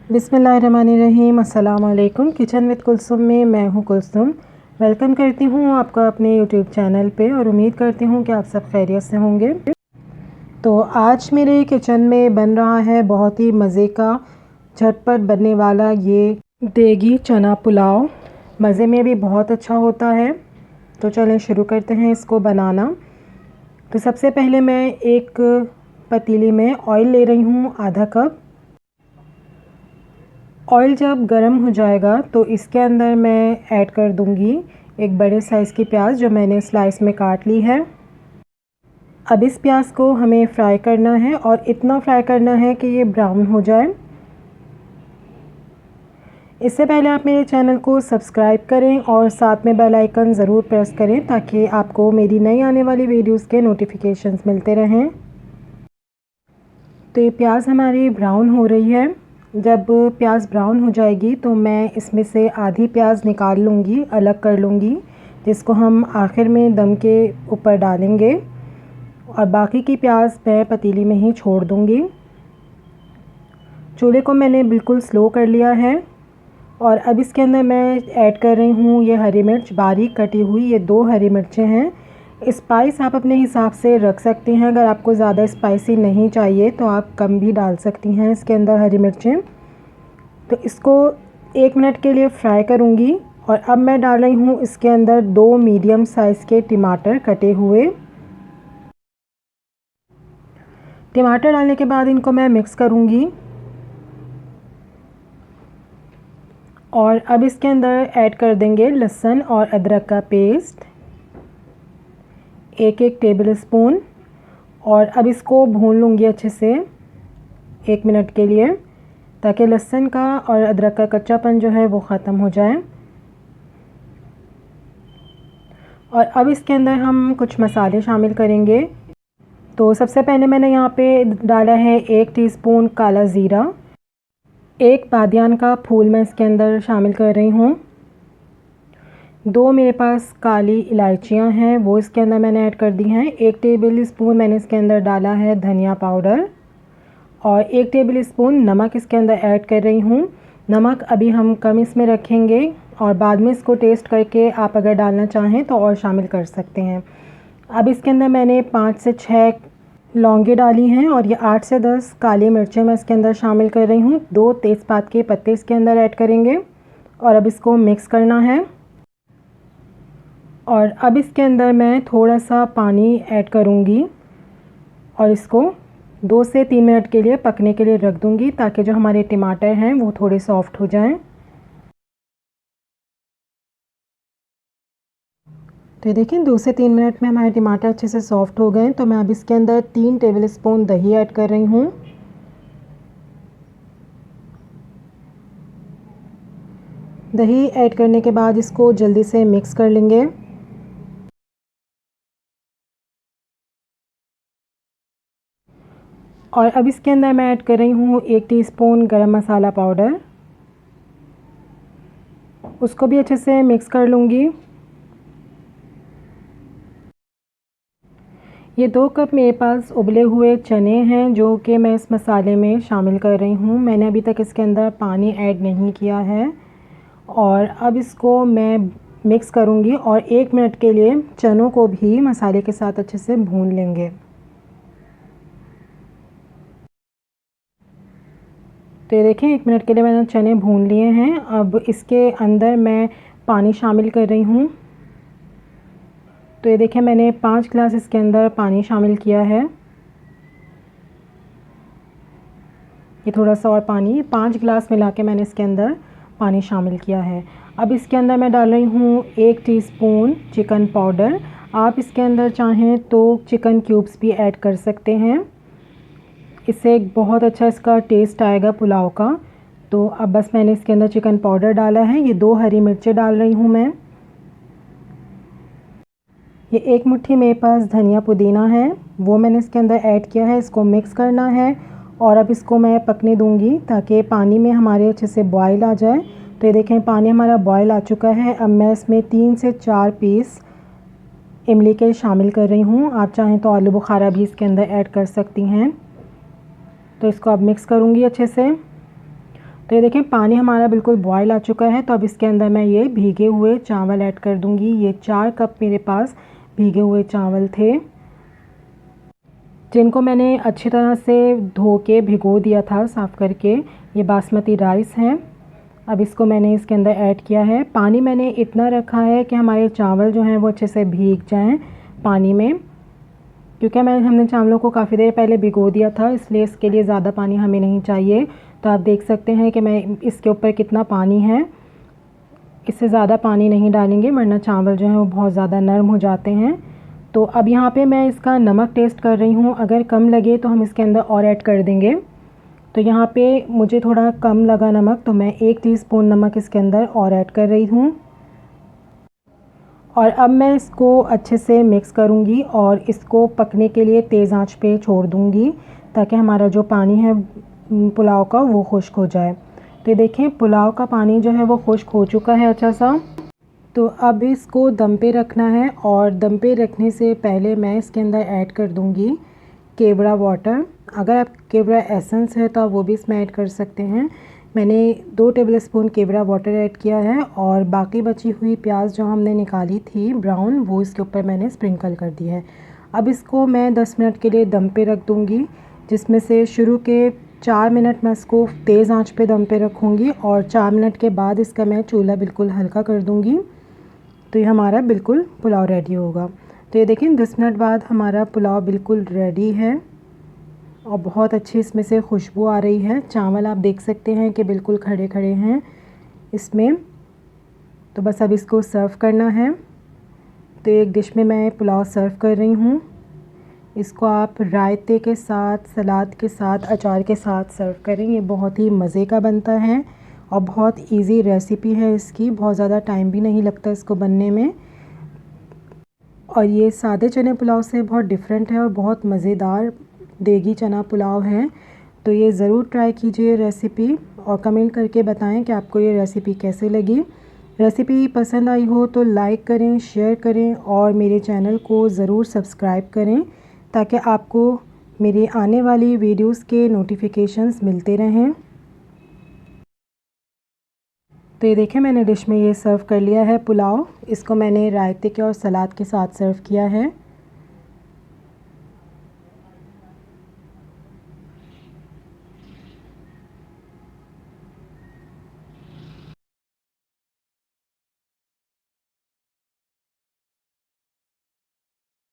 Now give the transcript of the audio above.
बिस्मिल्लाहिर्रहमानिर्रहीम। अस्सलाम वालेकुम। किचन विद कुलसुम में मैं हूँ कुलसुम। वेलकम करती हूँ आपका अपने यूट्यूब चैनल पे और उम्मीद करती हूँ कि आप सब खैरियत से होंगे। तो आज मेरे किचन में बन रहा है बहुत ही मज़े का झटपट बनने वाला ये देगी चना पुलाव। मज़े में भी बहुत अच्छा होता है। तो चलें शुरू करते हैं इसको बनाना। तो सबसे पहले मैं एक पतीली में ऑयल ले रही हूँ, आधा कप। ऑयल जब गर्म हो जाएगा तो इसके अंदर मैं ऐड कर दूंगी एक बड़े साइज़ की प्याज जो मैंने स्लाइस में काट ली है। अब इस प्याज को हमें फ्राई करना है और इतना फ्राई करना है कि ये ब्राउन हो जाए। इससे पहले आप मेरे चैनल को सब्सक्राइब करें और साथ में बेल आइकन ज़रूर प्रेस करें ताकि आपको मेरी नई आने वाली वीडियोस के नोटिफिकेशंस मिलते रहें। तो ये प्याज हमारी ब्राउन हो रही है। जब प्याज ब्राउन हो जाएगी तो मैं इसमें से आधी प्याज निकाल लूँगी, अलग कर लूँगी, जिसको हम आखिर में दम के ऊपर डालेंगे और बाकी की प्याज मैं पतीली में ही छोड़ दूँगी। चूल्हे को मैंने बिल्कुल स्लो कर लिया है और अब इसके अंदर मैं ऐड कर रही हूँ ये हरी मिर्च बारीक कटी हुई। ये 2 हरी मिर्चें हैं। स्पाइस आप अपने हिसाब से रख सकती हैं। अगर आपको ज़्यादा स्पाइसी नहीं चाहिए तो आप कम भी डाल सकती हैं इसके अंदर हरी मिर्चें। तो इसको 1 मिनट के लिए फ्राई करूँगी और अब मैं डाल रही हूँ इसके अंदर 2 मीडियम साइज़ के टमाटर कटे हुए। टमाटर डालने के बाद इनको मैं मिक्स करूँगी और अब इसके अंदर ऐड कर देंगे लहसुन और अदरक का पेस्ट, 1-1 टेबल स्पून। और अब इसको भून लूँगी अच्छे से 1 मिनट के लिए ताकि लहसुन का और अदरक का कच्चापन जो है वो ख़त्म हो जाए। और अब इसके अंदर हम कुछ मसाले शामिल करेंगे। तो सबसे पहले मैंने यहाँ पे डाला है 1 टीस्पून काला ज़ीरा, 1 बादियान का फूल मैं इसके अंदर शामिल कर रही हूँ, 2 मेरे पास काली इलायचियाँ हैं वो इसके अंदर मैंने ऐड कर दी हैं, 1 टेबल स्पून मैंने इसके अंदर डाला है धनिया पाउडर और 1 टेबल स्पून नमक इसके अंदर ऐड कर रही हूँ। नमक अभी हम कम इसमें रखेंगे और बाद में इसको टेस्ट करके आप अगर डालना चाहें तो और शामिल कर सकते हैं। अब इसके अंदर मैंने 5 से 6 लौंगे डाली हैं और ये 8 से 10 काली मिर्चें मैं इसके अंदर शामिल कर रही हूँ। 2 तेज़पात के पत्ते इसके अंदर ऐड करेंगे और अब इसको मिक्स करना है। और अब इसके अंदर मैं थोड़ा सा पानी ऐड करूँगी और इसको 2 से 3 मिनट के लिए पकने के लिए रख दूँगी ताकि जो हमारे टमाटर हैं वो थोड़े सॉफ्ट हो जाएं। तो ये देखें 2 से 3 मिनट में हमारे टमाटर अच्छे से सॉफ्ट हो गए। तो मैं अब इसके अंदर 3 टेबल स्पून दही ऐड कर रही हूँ। दही ऐड करने के बाद इसको जल्दी से मिक्स कर लेंगे। और अब इसके अंदर मैं ऐड कर रही हूँ 1 टीस्पून गरम मसाला पाउडर, उसको भी अच्छे से मिक्स कर लूँगी। ये 2 कप मेरे पास उबले हुए चने हैं जो कि मैं इस मसाले में शामिल कर रही हूँ। मैंने अभी तक इसके अंदर पानी ऐड नहीं किया है और अब इसको मैं मिक्स करूँगी और 1 मिनट के लिए चनों को भी मसाले के साथ अच्छे से भून लेंगे। तो ये देखें 1 मिनट के लिए मैंने चने भून लिए हैं। अब इसके अंदर मैं पानी शामिल कर रही हूँ। तो ये देखें मैंने 5 गिलास इसके अंदर पानी शामिल किया है। ये थोड़ा सा और पानी 5 गिलास मिला के मैंने इसके अंदर पानी शामिल किया है। अब इसके अंदर मैं डाल रही हूँ 1 टीस्पून चिकन पाउडर। आप इसके अंदर चाहें तो चिकन क्यूब्स भी ऐड कर सकते हैं, इससे एक बहुत अच्छा इसका टेस्ट आएगा पुलाव का। तो अब बस मैंने इसके अंदर चिकन पाउडर डाला है। ये 2 हरी मिर्चें डाल रही हूँ मैं। ये 1 मुट्ठी मेरे पास धनिया पुदीना है वो मैंने इसके अंदर ऐड किया है। इसको मिक्स करना है और अब इसको मैं पकने दूंगी ताकि पानी में हमारे अच्छे से बॉयल आ जाए। तो ये देखें पानी हमारा बॉयल आ चुका है। अब मैं इसमें 3 से 4 पीस इमली के शामिल कर रही हूँ। आप चाहें तो आलू बुखारा भी इसके अंदर ऐड कर सकती हैं। तो इसको अब मिक्स करूँगी अच्छे से। तो ये देखें पानी हमारा बिल्कुल बॉयल आ चुका है। तो अब इसके अंदर मैं ये भीगे हुए चावल ऐड कर दूंगी। ये 4 कप मेरे पास भीगे हुए चावल थे, जिनको मैंने अच्छी तरह से धो के भिगो दिया था साफ़ करके। ये बासमती राइस हैं। अब इसको मैंने इसके अंदर ऐड किया है। पानी मैंने इतना रखा है कि हमारे चावल जो हैं वो अच्छे से भीग जाएं पानी में, क्योंकि हमने चावलों को काफ़ी देर पहले भिगो दिया था, इसलिए इसके लिए ज़्यादा पानी हमें नहीं चाहिए। तो आप देख सकते हैं कि मैं इसके ऊपर कितना पानी है। इससे ज़्यादा पानी नहीं डालेंगे वरना चावल जो हैं वो बहुत ज़्यादा नरम हो जाते हैं। तो अब यहाँ पे मैं इसका नमक टेस्ट कर रही हूँ। अगर कम लगे तो हम इसके अंदर और ऐड कर देंगे। तो यहाँ पे मुझे थोड़ा कम लगा नमक, तो मैं 1 टीस्पून नमक इसके अंदर और ऐड कर रही हूँ। और अब मैं इसको अच्छे से मिक्स करूँगी और इसको पकने के लिए तेज़ आंच पे छोड़ दूँगी, ताकि हमारा जो पानी है पुलाव का वो खुश्क हो जाए। तो ये देखें पुलाव का पानी जो है वो खुश्क हो चुका है अच्छा सा। तो अब इसको दम पे रखना है, और दम पे रखने से पहले मैं इसके अंदर ऐड कर दूँगी केवड़ा वाटर। अगर आप केवड़ा एसेंस है तो आप वो भी इसमें ऐड कर सकते हैं। मैंने 2 टेबलस्पून केवड़ा वाटर ऐड किया है, और बाकी बची हुई प्याज जो हमने निकाली थी ब्राउन, वो इसके ऊपर मैंने स्प्रिंकल कर दी है। अब इसको मैं 10 मिनट के लिए दम पे रख दूँगी, जिसमें से शुरू के 4 मिनट मैं इसको तेज़ आंच पे दम पे रखूँगी, और 4 मिनट के बाद इसका मैं चूल्हा बिल्कुल हल्का कर दूँगी। तो ये हमारा बिल्कुल पुलाव रेडी होगा। तो ये देखें 10 मिनट बाद हमारा पुलाव बिल्कुल रेडी है, और बहुत अच्छी इसमें से खुशबू आ रही है। चावल आप देख सकते हैं कि बिल्कुल खड़े खड़े हैं इसमें। तो बस अब इसको सर्व करना है। तो एक डिश में मैं पुलाव सर्व कर रही हूँ। इसको आप रायते के साथ, सलाद के साथ, अचार के साथ सर्व करें। ये बहुत ही मज़े का बनता है और बहुत इजी रेसिपी है इसकी। बहुत ज़्यादा टाइम भी नहीं लगता इसको बनने में, और ये सादे चने पुलाव से बहुत डिफरेंट है और बहुत मज़ेदार देगी चना पुलाव है। तो ये ज़रूर ट्राई कीजिए रेसिपी, और कमेंट करके बताएं कि आपको ये रेसिपी कैसे लगी। रेसिपी पसंद आई हो तो लाइक करें, शेयर करें, और मेरे चैनल को ज़रूर सब्सक्राइब करें, ताकि आपको मेरी आने वाली वीडियोस के नोटिफिकेशंस मिलते रहें। तो ये देखें मैंने डिश में ये सर्व कर लिया है पुलाव। इसको मैंने रायते के और सलाद के साथ सर्व किया है।